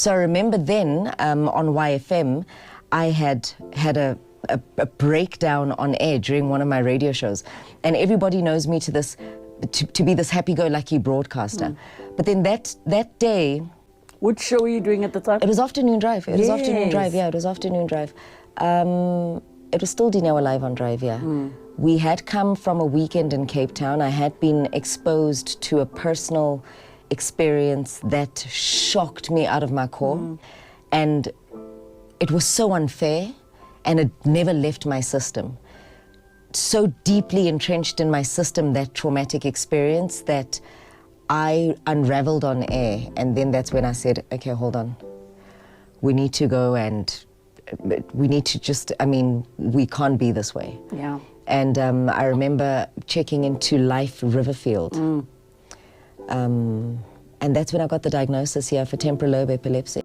So I remember then on YFM, I had a breakdown on air during one of my radio shows, and everybody knows me to be this happy-go-lucky broadcaster. But then that day, which show were you doing at the time? it was Afternoon Drive. It was Yes. Afternoon Drive. Yeah, it was Afternoon Drive. It was still Dineo Live on Drive. Yeah, we had come from a weekend in Cape Town. I had been exposed to a personal experience that shocked me out of my core, and it was so unfair, and it never left my system. So deeply entrenched in my system, that traumatic experience, that I unraveled on air. And then that's when I said, okay, hold on. We need to go, and we need to just, I mean, we can't be this way. Yeah. And I remember checking into Life Riverfield. And that's when I got the diagnosis here for temporal lobe epilepsy.